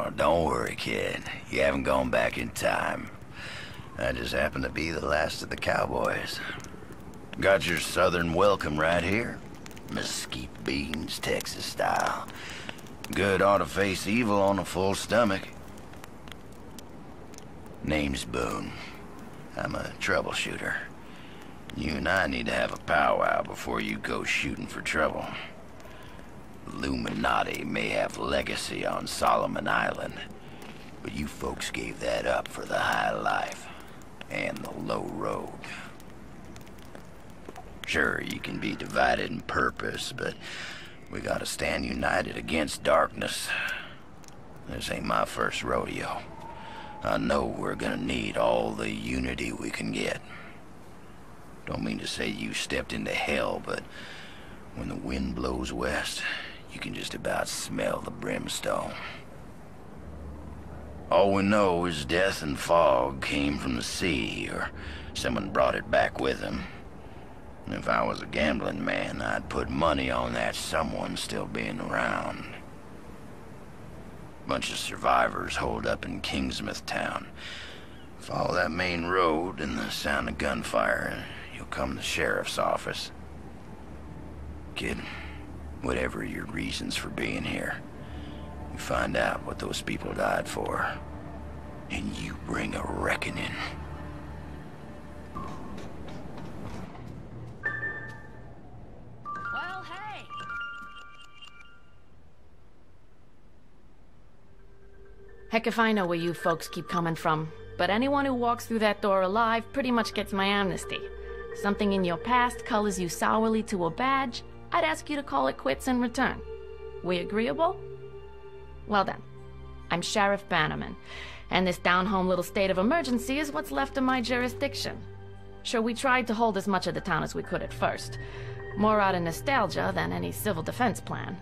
Oh, don't worry, kid. You haven't gone back in time. I just happen to be the last of the cowboys. Got your southern welcome right here. Mesquite beans, Texas style. Good ought to face evil on a full stomach. Name's Boone. I'm a troubleshooter. You and I need to have a powwow before you go shooting for trouble. Illuminati may have legacy on Solomon Island, but you folks gave that up for the high life and the low road. Sure, you can be divided in purpose, but we gotta stand united against darkness. This ain't my first rodeo. I know we're gonna need all the unity we can get. Don't mean to say you stepped into hell, but when the wind blows west, you can just about smell the brimstone. All we know is death and fog came from the sea, or someone brought it back with them. If I was a gambling man, I'd put money on that someone still being around. Bunch of survivors holed up in Kingsmouth town. Follow that main road and the sound of gunfire, and you'll come to the sheriff's office. Kid, whatever your reasons for being here, you find out what those people died for, and you bring a reckoning. Well, hey! Heck if I know where you folks keep coming from, but anyone who walks through that door alive pretty much gets my amnesty. Something in your past colors you sourly to a badge, I'd ask you to call it quits in return. We agreeable? Well then, I'm Sheriff Bannerman, and this down-home little state of emergency is what's left of my jurisdiction. Sure, we tried to hold as much of the town as we could at first, more out of nostalgia than any civil defense plan.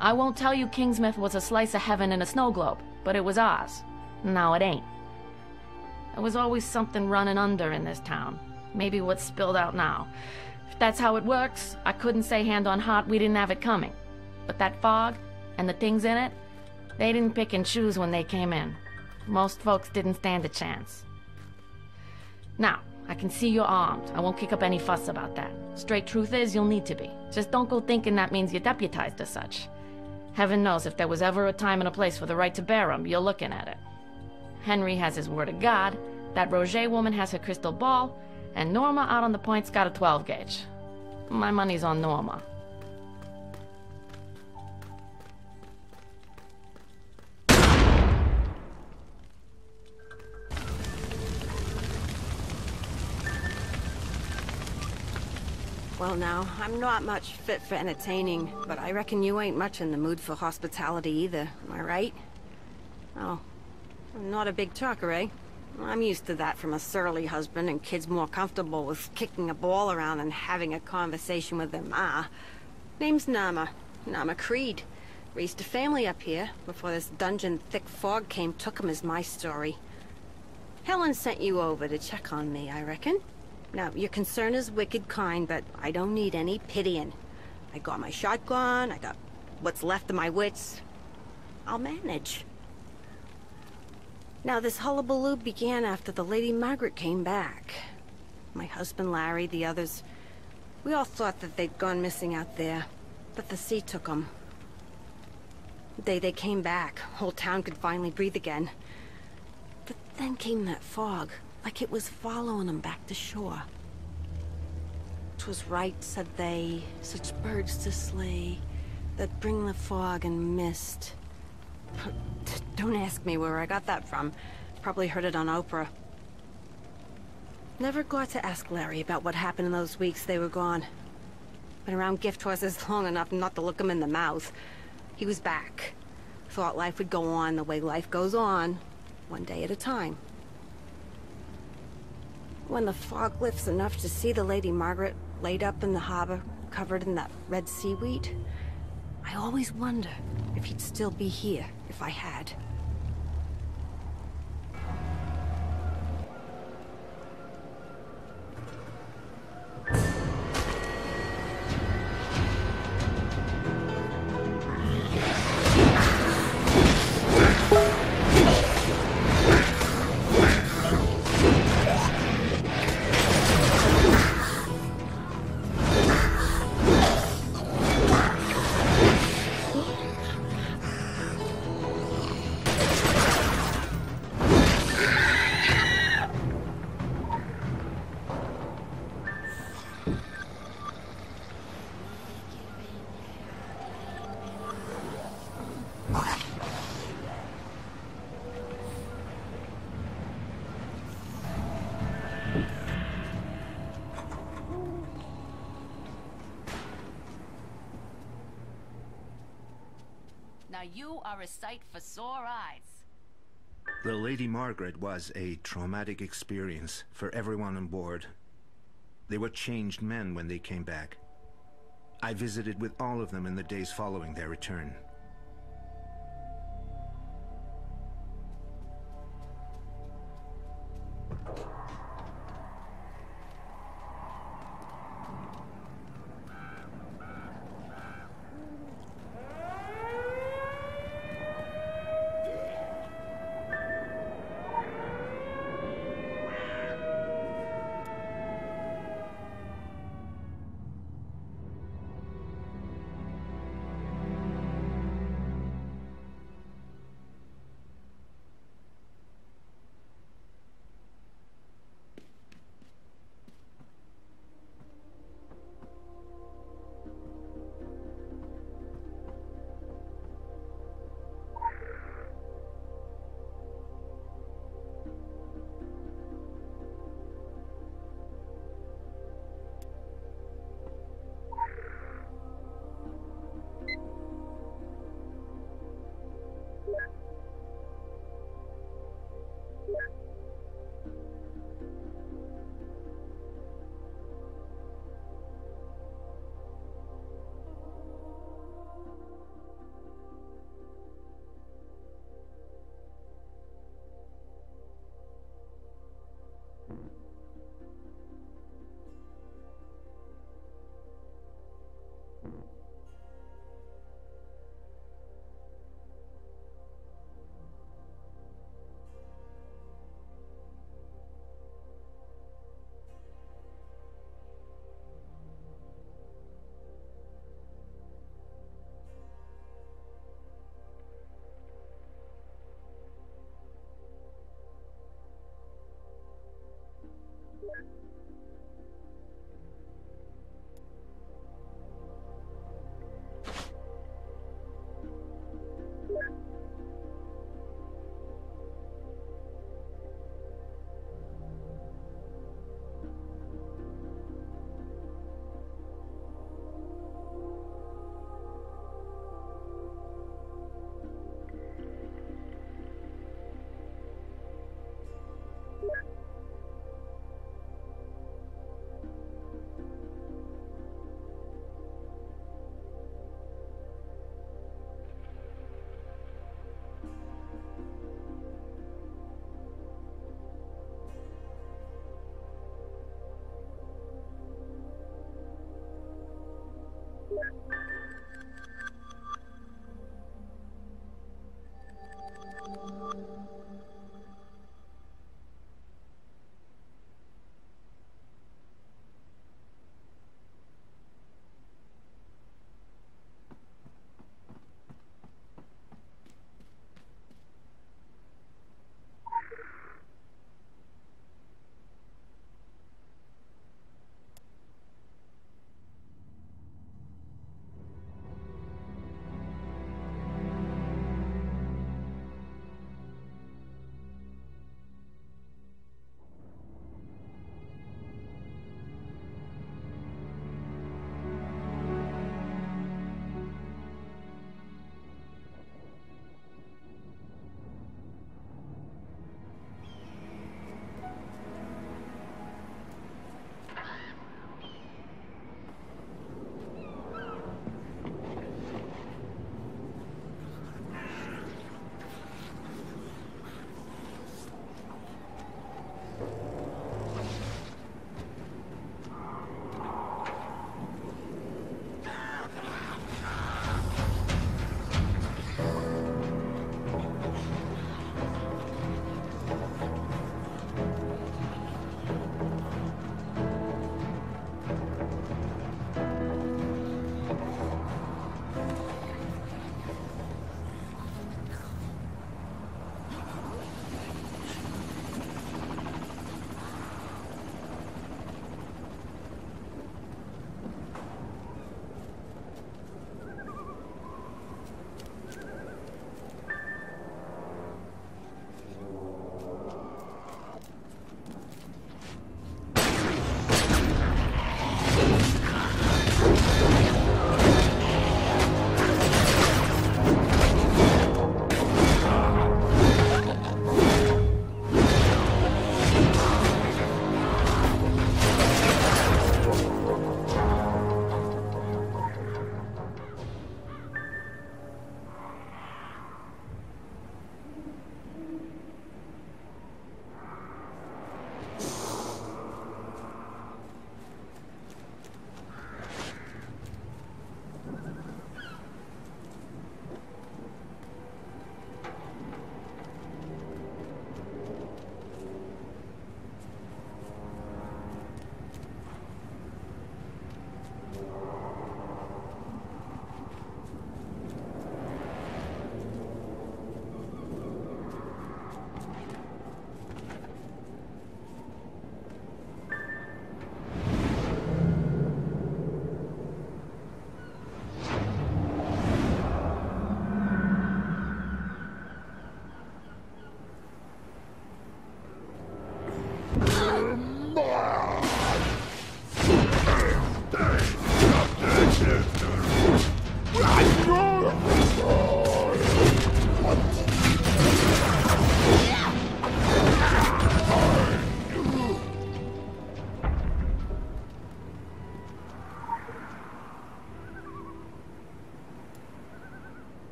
I won't tell you Kingsmouth was a slice of heaven in a snow globe, but it was ours. Now it ain't. There was always something running under in this town. Maybe what's spilled out now. If that's how it works, I couldn't say hand on heart we didn't have it coming. But that fog, and the things in it, they didn't pick and choose when they came in. Most folks didn't stand a chance. Now, I can see you're armed. I won't kick up any fuss about that. Straight truth is, you'll need to be. Just don't go thinking that means you're deputized as such. Heaven knows if there was ever a time and a place for the right to bear 'em, you're looking at it. Henry has his word of God, that Roger woman has her crystal ball, and Norma out on the point's got a 12 gauge. My money's on Norma. Well now, I'm not much fit for entertaining, but I reckon you ain't much in the mood for hospitality either, am I right? Oh, I'm not a big talker, eh? I'm used to that from a surly husband, and kids more comfortable with kicking a ball around and having a conversation with their ma. Name's Norma. Norma Creed. Raised a family up here before this dungeon thick fog came took 'em is my story. Helen sent you over to check on me, I reckon. Now, your concern is wicked kind, but I don't need any pitying. I got my shotgun, I got what's left of my wits. I'll manage. Now, this hullabaloo began after the Lady Margaret came back. My husband Larry, the others, we all thought that they'd gone missing out there, but the sea took them. The day they came back, whole town could finally breathe again. But then came that fog, like it was following them back to shore. 'Twas right, said they, such birds to slay, that bring the fog and mist. Don't ask me where I got that from. Probably heard it on Oprah. Never got to ask Larry about what happened in those weeks they were gone. Been around gift horses long enough not to look him in the mouth. He was back. Thought life would go on the way life goes on, one day at a time. When the fog lifts enough to see the Lady Margaret laid up in the harbor, covered in that red seaweed, I always wonder if he'd still be here if I had. Now you are a sight for sore eyes. The Lady Margaret was a traumatic experience for everyone on board. They were changed men when they came back. I visited with all of them in the days following their return.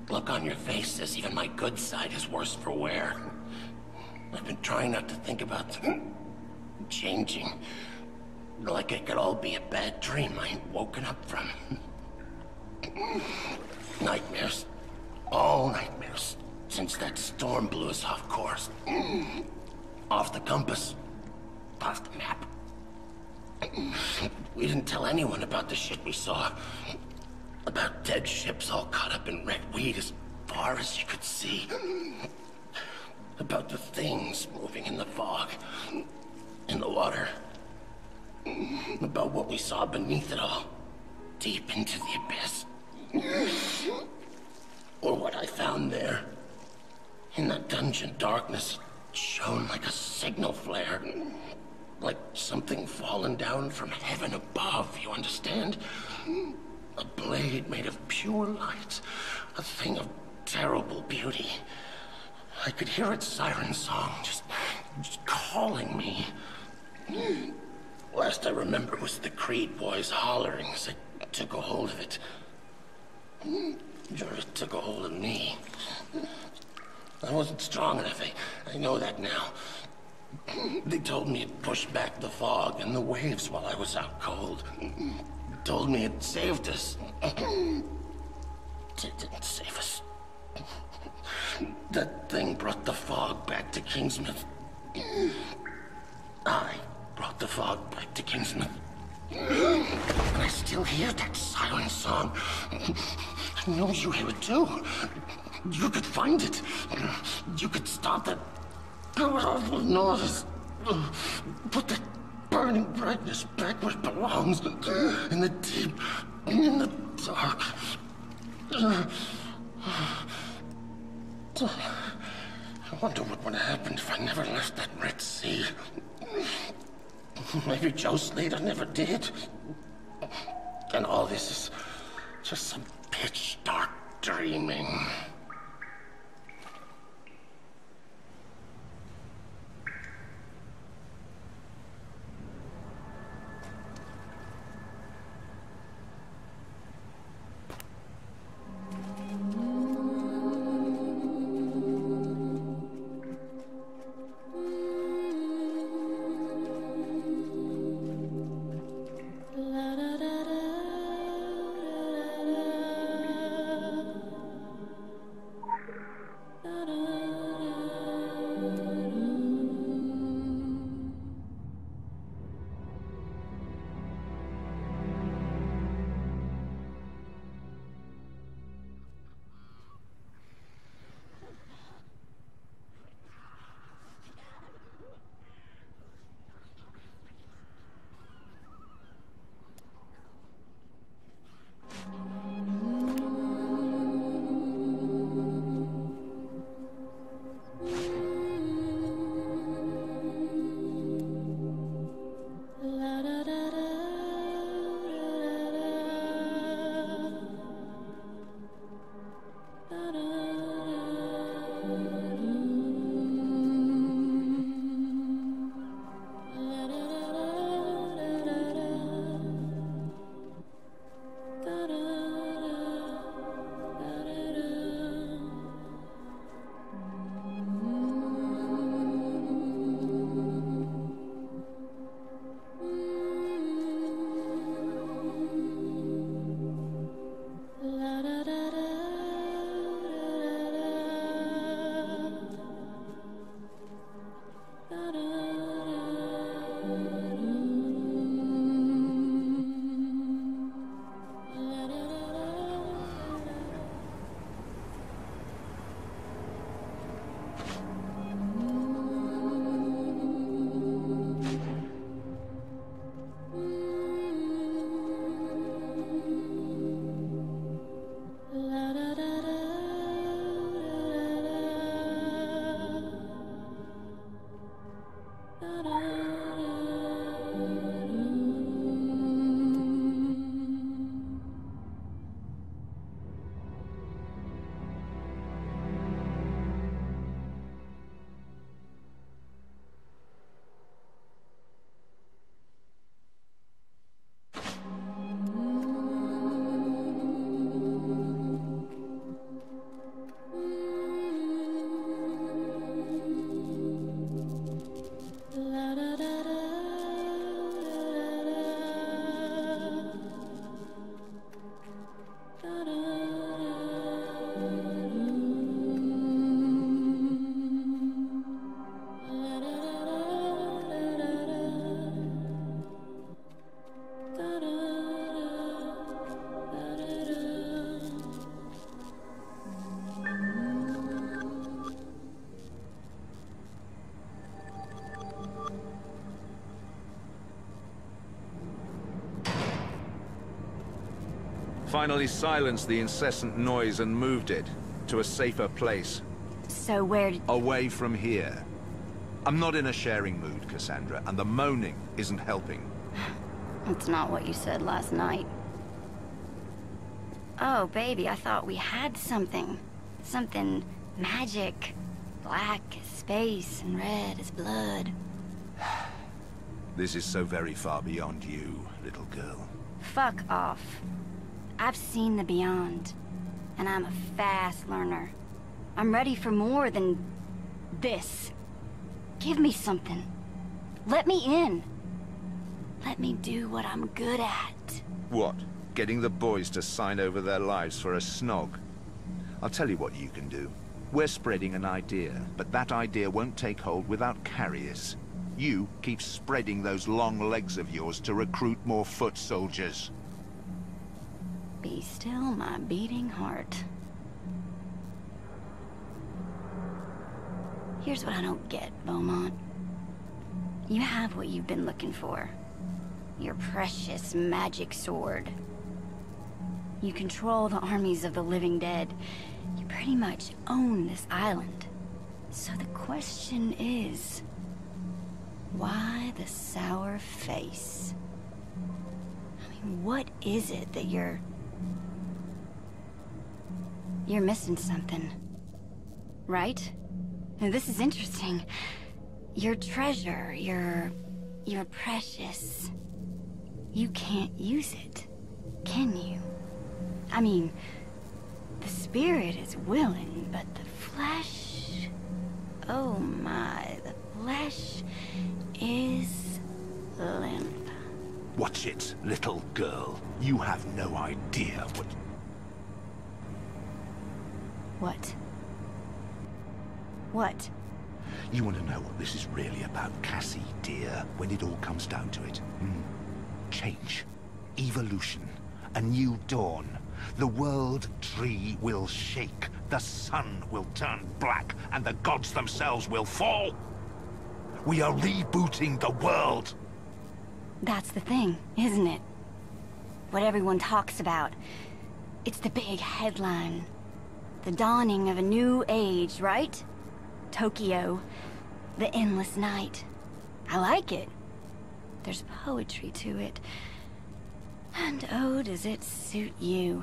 look on your face says even my good side is worse for wear. I've been trying not to think about changing. Like it could all be a bad dream I ain't woken up from. Nightmares. All nightmares. Since that storm blew us off course. Off the compass. Off the map. We didn't tell anyone about the shit we saw. About dead ships all caught up in red weed as far as you could see. About the things moving in the fog. In the water. About what we saw beneath it all. Deep into the abyss. Or what I found there. In that dungeon, darkness shone like a signal flare. Like something fallen down from heaven above, you understand? A blade made of pure light. A thing of terrible beauty. I could hear its siren song, just calling me. Last I remember was the Creed boys hollering as I took a hold of it. Or it took a hold of me. I wasn't strong enough, I know that now. They told me it pushed back the fog and the waves while I was out cold. Told me it saved us. It didn't save us. That thing brought the fog back to Kingsmouth. I brought the fog back to Kingsmouth. And I still hear that siren song. I know you hear it too. You could find it. You could stop that awful noise. Put that burning brightness back where it belongs. In the deep, in the dark. I wonder what would have happened if I never left that Red Sea. Maybe Joe Slater never did. And all this is just some pitch dark dreaming. Finally silenced the incessant noise and moved it to a safer place. So where did... Away from here. I'm not in a sharing mood, Cassandra, and the moaning isn't helping. It's not what you said last night. Oh, baby, I thought we had something. Something magic. Black as space and red as blood. This is so very far beyond you, little girl. Fuck off. I've seen the beyond, and I'm a fast learner. I'm ready for more than this. Give me something. Let me in. Let me do what I'm good at. What? Getting the boys to sign over their lives for a snog? I'll tell you what you can do. We're spreading an idea, but that idea won't take hold without carriers. You keep spreading those long legs of yours to recruit more foot soldiers. Be still, my beating heart. Here's what I don't get, Beaumont. You have what you've been looking for. Your precious magic sword. You control the armies of the living dead. You pretty much own this island. So the question is... why the sour face? I mean, what is it that you're missing something, right? Now, this is interesting. Your treasure, your precious. You can't use it, can you? I mean, the spirit is willing, but the flesh... oh my, the flesh is limp. Watch it, little girl. You have no idea what... What? What? You want to know what this is really about, Cassie, dear, when it all comes down to it? Change. Evolution. A new dawn. The world tree will shake. The sun will turn black, and the gods themselves will fall. We are rebooting the world. That's the thing, isn't it? What everyone talks about. It's the big headline. The dawning of a new age, right? Tokyo. The endless night. I like it. There's poetry to it. And oh, does it suit you.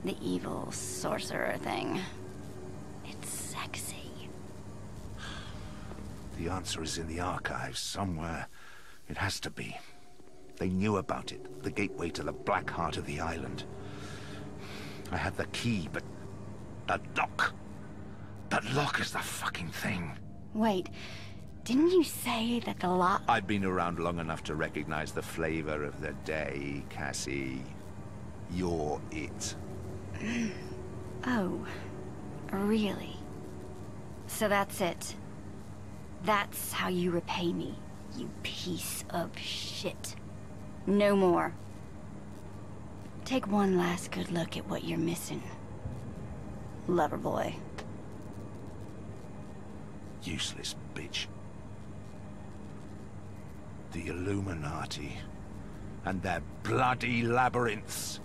The evil sorcerer thing. It's sexy. The answer is in the archives somewhere. It has to be. They knew about it. The gateway to the black heart of the island. I had the key, but... the lock. The lock is the fucking thing. Wait, didn't you say that the lock... I've been around long enough to recognize the flavor of the day, Cassie. You're it. Oh, really? So that's it. That's how you repay me, you piece of shit. No more. Take one last good look at what you're missing. Lover boy. Useless bitch. The Illuminati and their bloody labyrinths.